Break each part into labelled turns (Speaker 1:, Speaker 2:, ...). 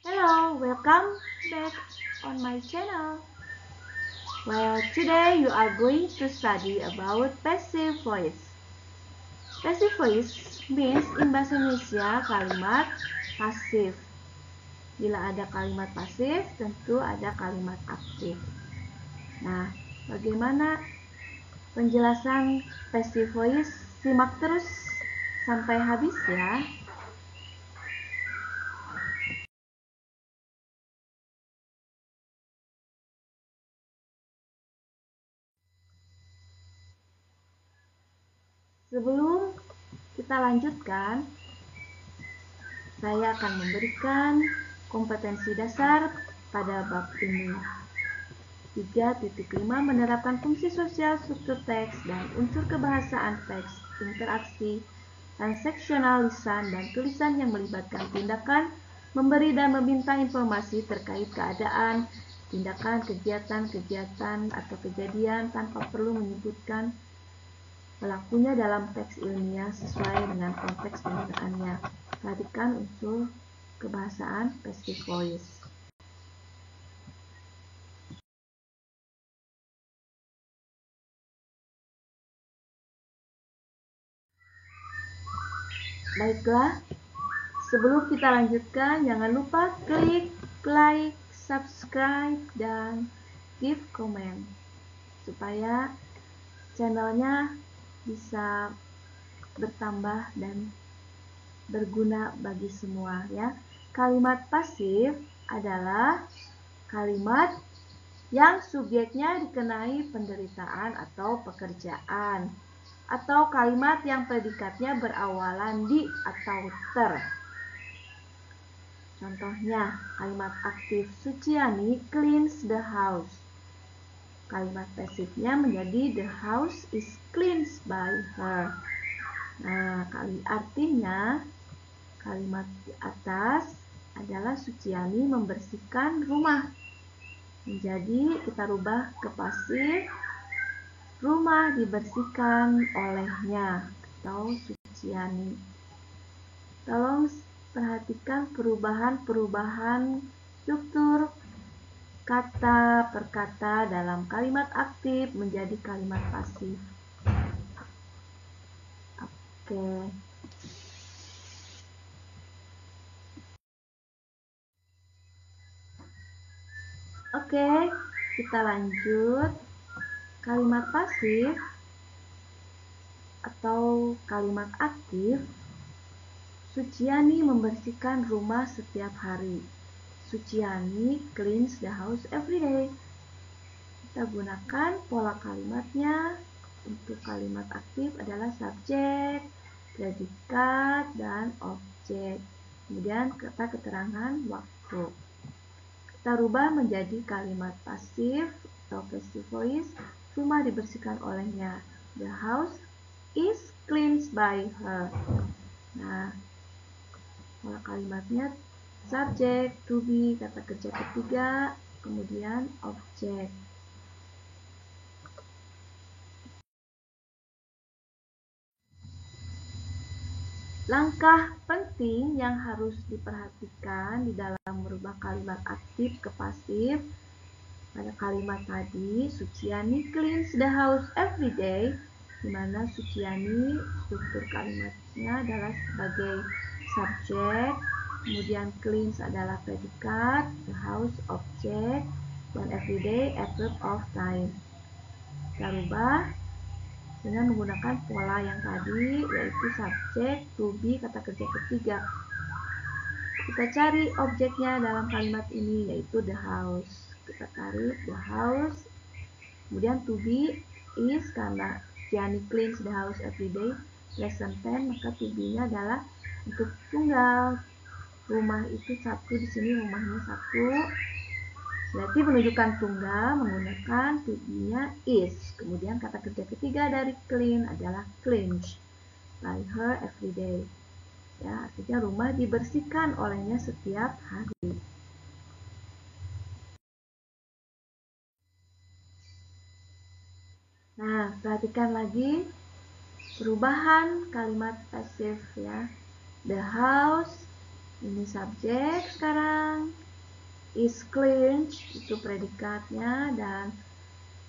Speaker 1: Hello, welcome back on my channel. Well, today you are going to study about passive voice. Passive voice means in bahasa Indonesia kalimat pasif. Bila ada kalimat pasif, tentu ada kalimat aktif. Nah, bagaimana penjelasan passive voice? Simak terus sampai habis ya. Sebelum kita lanjutkan, saya akan memberikan kompetensi dasar pada bab ini. 3.5 menerapkan fungsi sosial struktur teks dan unsur kebahasaan teks, interaksi, transaksional lisan dan tulisan yang melibatkan tindakan, memberi dan meminta informasi terkait keadaan, tindakan, kegiatan atau kejadian tanpa perlu menyebutkan pelakunya dalam teks ilmiah sesuai dengan konteks penggunaannya. Perhatikan unsur kebahasaan passive voice. Baiklah, sebelum kita lanjutkan, jangan lupa klik like, subscribe, dan give comment supaya channelnya bisa bertambah dan berguna bagi semua ya. Kalimat pasif adalah kalimat yang subjeknya dikenai penderitaan atau pekerjaan, atau kalimat yang predikatnya berawalan di atau ter. Contohnya, kalimat aktif Suciani cleans the house. Kalimat pasifnya menjadi the house is cleansed by her. Nah, artinya kalimat di atas adalah Suciani membersihkan rumah. Jadi kita rubah ke pasif, rumah dibersihkan olehnya atau Suciani. Tolong perhatikan perubahan struktur kata per kata dalam kalimat aktif menjadi kalimat pasif. Oke, kita lanjut. Kalimat pasif atau kalimat aktif. Suciani membersihkan rumah setiap hari. Suciani cleans the house every day. Kita gunakan pola kalimatnya. Untuk kalimat aktif adalah subjek, predikat, dan objek. Kemudian kata keterangan waktu. Kita rubah menjadi kalimat pasif atau passive voice. Rumah dibersihkan olehnya. The house is cleansed by her. Nah, pola kalimatnya subjek, to be, kata kerja ketiga, kemudian objek. Langkah penting yang harus diperhatikan di dalam merubah kalimat aktif ke pasif. Pada kalimat tadi, Suciani cleans the house every day, di mana Suciani struktur kalimatnya adalah sebagai subjek, kemudian cleans adalah predikat, the house objek, dan everyday adverb of time. Kita rubah dengan menggunakan pola yang tadi, yaitu subjek, to be, kata kerja ketiga. Kita cari objeknya dalam kalimat ini, yaitu the house. Kita tarik the house, kemudian to be is, karena Suciani cleans the house every day, present tense, maka to be-nya adalah untuk tunggal. Rumah itu satu, di sini rumahnya satu. Berarti menunjukkan tunggal menggunakan to be-nya is. Kemudian kata kerja ketiga dari clean adalah cleansed by her every day. Ya, artinya rumah dibersihkan olehnya setiap hari. Nah, perhatikan lagi perubahan kalimat pasif ya. The house Ini subjek sekarang. Is clean itu predikatnya, dan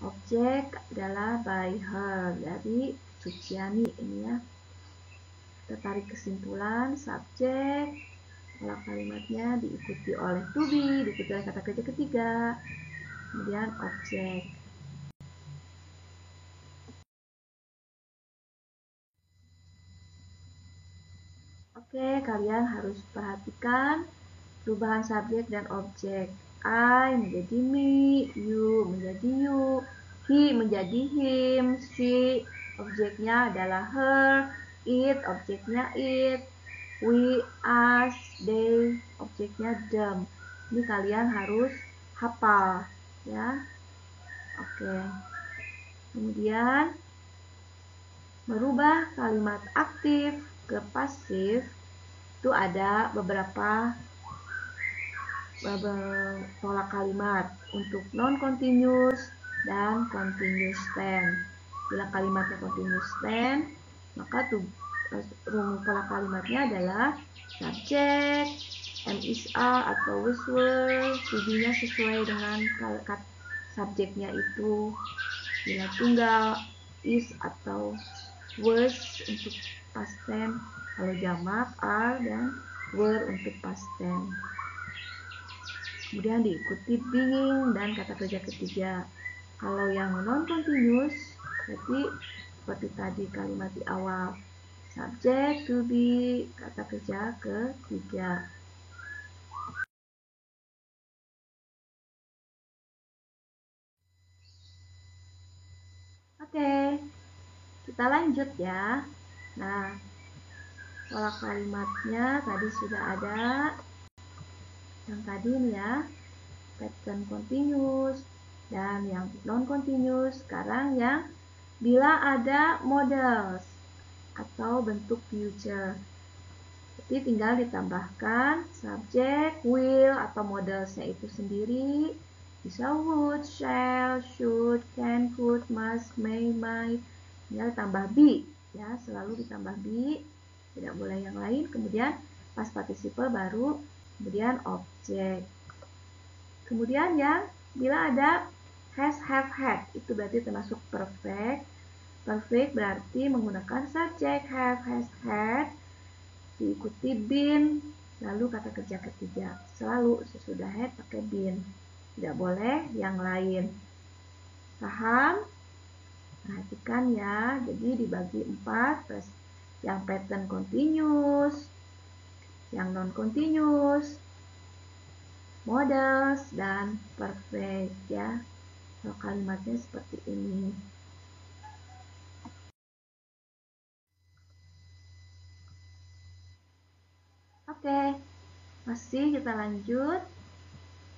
Speaker 1: objek adalah by her, dari Suciani ini ya. Kita tarik kesimpulan, subjek, pola kalimatnya diikuti oleh to be, diikuti oleh kata kerja ketiga, kemudian objek. Oke, kalian harus perhatikan perubahan subjek dan objek. I menjadi me, you menjadi you, he menjadi him, she objeknya adalah her, it objeknya it, we, us, they objeknya them. Ini kalian harus hafal ya. Oke. Kemudian merubah kalimat aktif ke pasif itu ada beberapa pola kalimat untuk non-continuous dan continuous tense. Bila kalimatnya continuous tense, maka rumus pola kalimatnya adalah subjek, am is are atau was were, to be-nya sesuai dengan subjeknya itu. Bila tunggal, is atau was untuk past tense, kalau jamak are dan were untuk past tense. Kemudian diikuti being dan kata kerja ketiga. Kalau yang non-continuous, berarti seperti tadi kalimat di awal. Subject, to be, kata kerja ketiga. Oke, kita lanjut ya. Nah, pola kalimatnya tadi sudah ada. Yang tadi nih ya, pattern continuous, dan yang non-continuous sekarang yang bila ada models atau bentuk future. Jadi tinggal ditambahkan subjek, will atau modelsnya itu sendiri. Bisa would, shall, should, can, could, must, may, might. Tinggal tambah be ya, selalu ditambah be, tidak boleh yang lain. Kemudian past participle baru, kemudian objek. Kemudian yang bila ada has, have, had, itu berarti termasuk perfect. Perfect berarti menggunakan subjek have, has, had, diikuti been, lalu kata kerja ketiga. Selalu sesudah had pakai been, tidak boleh yang lain. Paham? Perhatikan ya, jadi dibagi 4, yang pattern continuous, yang non-continuous, models, dan perfect ya. Kalau kalimatnya seperti ini. Oke, masih kita lanjut.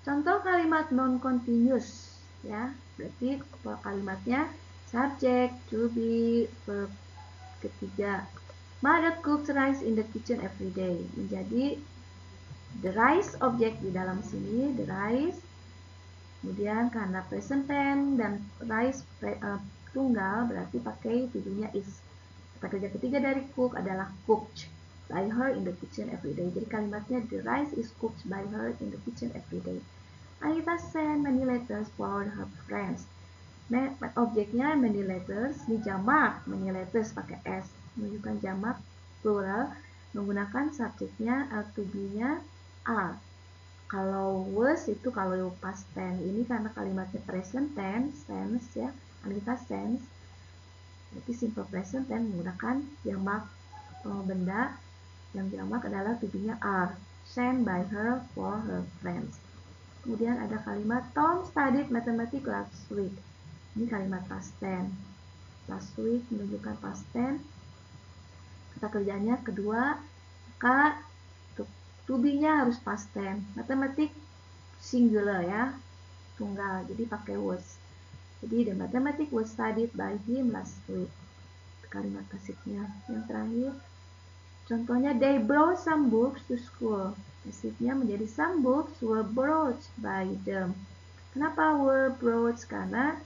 Speaker 1: Contoh kalimat non-continuous ya, berarti kalimatnya subject, to be, verb ketiga. Mother cooks rice in the kitchen every day. Menjadi the rice objek di dalam sini, the rice. Kemudian karena present tense dan rice tunggal berarti pakai to-be-nya is. Kata kerja ketiga dari cook adalah cooked by her in the kitchen every day. Jadi kalimatnya the rice is cooked by her in the kitchen every day. Anita sent many letters for her friends. Objeknya many letters, di jamak many letters pakai s, menunjukkan jamak plural, menggunakan subjeknya to be-nya are. Kalau was itu kalau past tense, ini karena kalimatnya present tense ya, Anita sends, berarti simple present tense menggunakan jamak benda, yang jamak adalah to be-nya are, sent by her for her friends. Kemudian ada kalimat Tom studied mathematics last week. Ini kalimat past tense. Last week menunjukkan past tense. Kata kerjanya kedua, maka to be-nya harus past tense. Mathematics singular ya, tunggal. Jadi pakai was. Jadi the mathematics was studied by him last week. Kalimat pasifnya. Yang terakhir, contohnya they brought some books to school. Pasifnya menjadi some books were brought by them. Kenapa were brought? Karena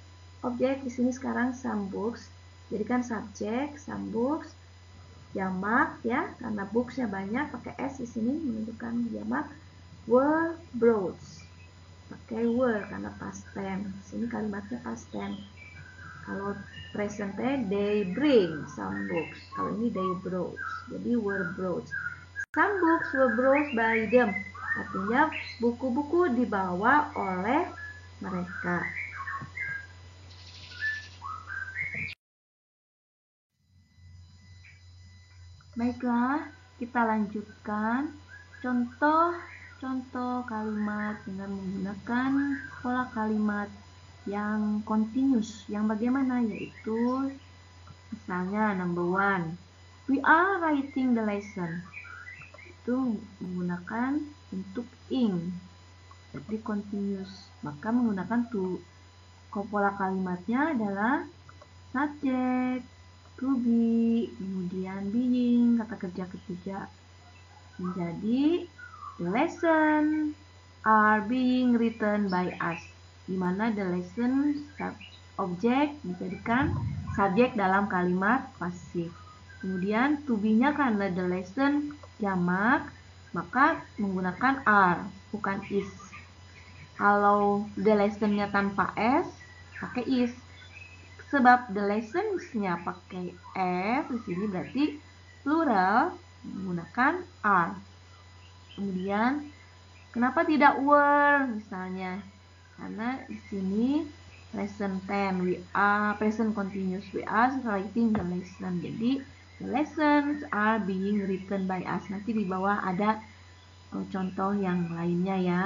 Speaker 1: objek di sini sekarang some books, jadikan subjek some books, jamak ya, karena books-nya banyak, pakai S di sini menunjukkan jamak. Were brought, pakai were karena past tense. Sini kalimatnya past tense. Kalau present they bring some books. Kalau ini they brought, jadi were brought. Some books were brought by them. Artinya buku-buku dibawa oleh mereka. Baiklah, kita lanjutkan contoh kalimat dengan menggunakan pola kalimat yang continuous. Yang bagaimana? Yaitu misalnya number 1, we are writing the lesson. Itu menggunakan bentuk ing, jadi continuous. Maka menggunakan pola kalimatnya adalah subject, to be, kemudian being, kata kerja ketiga. Menjadi the lesson are being written by us, di mana the lesson objek dijadikan subjek dalam kalimat pasif. Kemudian to be-nya karena the lesson jamak, maka menggunakan are, bukan is. Kalau the lesson-nya tanpa s, pakai is. Sebab the lessons-nya pakai f, di sini berarti plural menggunakan are. Kemudian kenapa tidak were misalnya? Karena di sini present tense, we are present continuous, we are writing the lesson. Jadi the lessons are being written by us. Nanti di bawah ada contoh yang lainnya ya.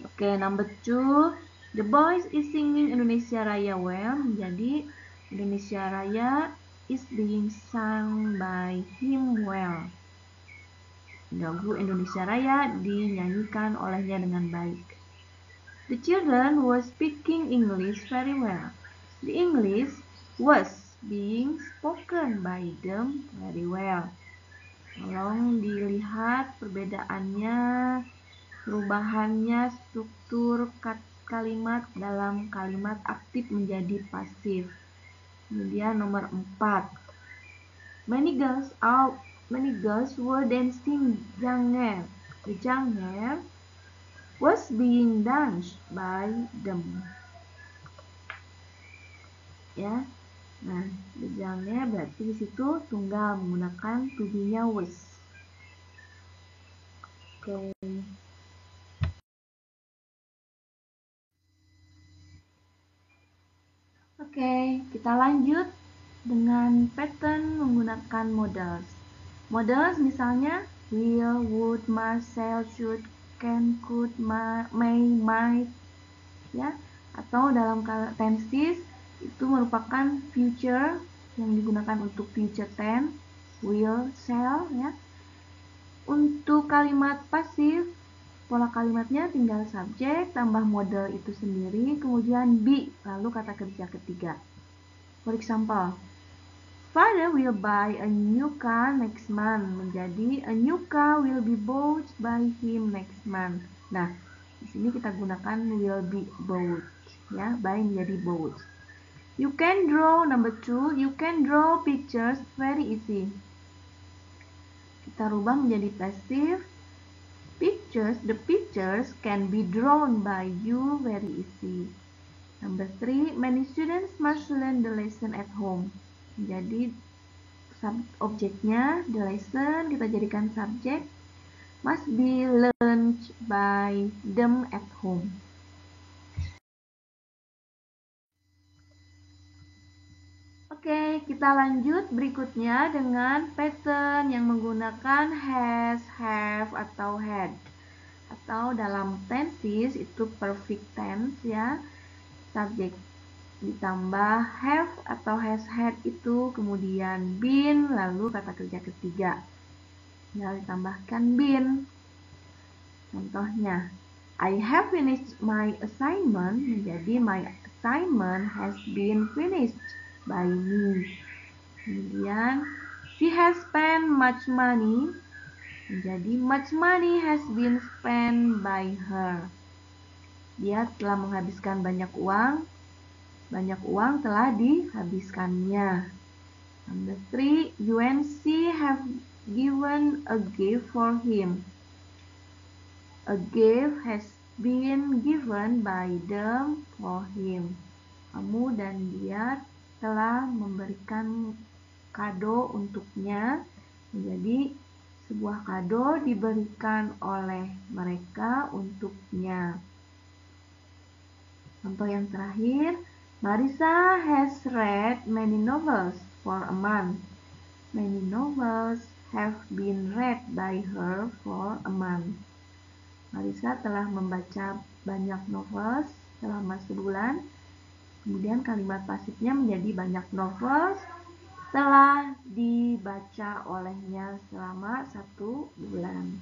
Speaker 1: Oke, number 2, the boys is singing Indonesia Raya well. Menjadi Indonesia Raya is being sung by him well. Lagu Indonesia Raya dinyanyikan olehnya dengan baik. The children were speaking English very well. The English was being spoken by them very well. Tolong dilihat perbedaannya, perubahannya struktur kalimat dalam kalimat aktif menjadi pasif. Kemudian nomor 4. Many girls were dancing Jangher. The Jangher was being danced by them. Ya. Nah, the Jangher berarti di situ tunggal menggunakan to be-nya was. Oke. Oke, kita lanjut dengan pattern menggunakan modals. Modals misalnya will, would, must, shall, should, can, could, may, might, ya. Atau dalam tenses itu merupakan future yang digunakan untuk future tense, will, shall, ya. Untuk kalimat pasif, pola kalimatnya tinggal subjek tambah modal itu sendiri, kemudian be, lalu kata kerja ketiga. For example, Father will buy a new car next month. Menjadi a new car will be bought by him next month. Nah, di sini kita gunakan will be bought, ya, by menjadi bought. You can draw, number 2, you can draw pictures very easy. Kita rubah menjadi pasif. The pictures can be drawn by you very easy. Number 3, many students must learn the lesson at home. Jadi objeknya the lesson kita jadikan subjek, must be learned by them at home. Oke, kita lanjut berikutnya dengan pattern yang menggunakan has, have, atau had. Atau dalam tenses itu perfect tense ya. Subjek ditambah have atau has had itu kemudian been lalu kata kerja ketiga. Tinggal ditambahkan been. Contohnya, I have finished my assignment menjadi my assignment has been finished by me. Kemudian, she has spent much money menjadi much money has been spent by her. Dia telah menghabiskan banyak uang telah dihabiskannya. Number 3, UNC have given a gift for him. A gift has been given by them for him. Kamu dan dia telah memberikan kado untuknya. Jadi sebuah kado diberikan oleh mereka untuknya. Contoh yang terakhir, Marissa has read many novels for a month. Many novels have been read by her for a month. Marissa telah membaca banyak novel selama sebulan. Kemudian kalimat pasifnya menjadi banyak novel telah dibaca olehnya selama 1 bulan.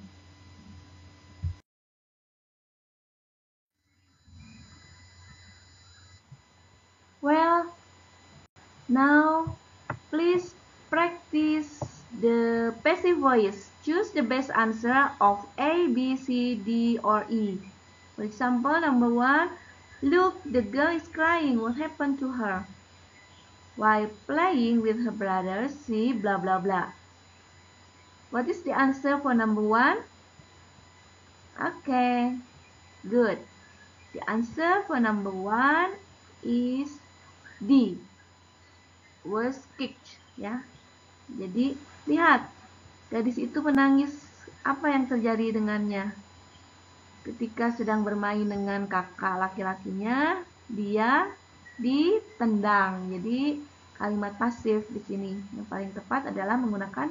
Speaker 1: Well, now please practice the passive voice. Choose the best answer of A, B, C, D, or E. For example, number 1, look, the girl is crying. What happened to her? While playing with her brother, she blah blah blah. What is the answer for number 1? Okay, good. The answer for number 1 is D. Was kicked, ya. Jadi, lihat. Gadis itu menangis. Apa yang terjadi dengannya? Ketika sedang bermain dengan kakak laki-lakinya, dia ditendang. Jadi, kalimat pasif di sini yang paling tepat adalah menggunakan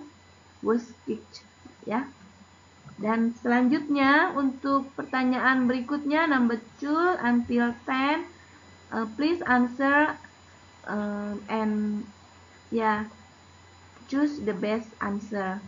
Speaker 1: was kicked, ya. Dan selanjutnya untuk pertanyaan berikutnya, number 2 until 10, please answer and choose the best answer.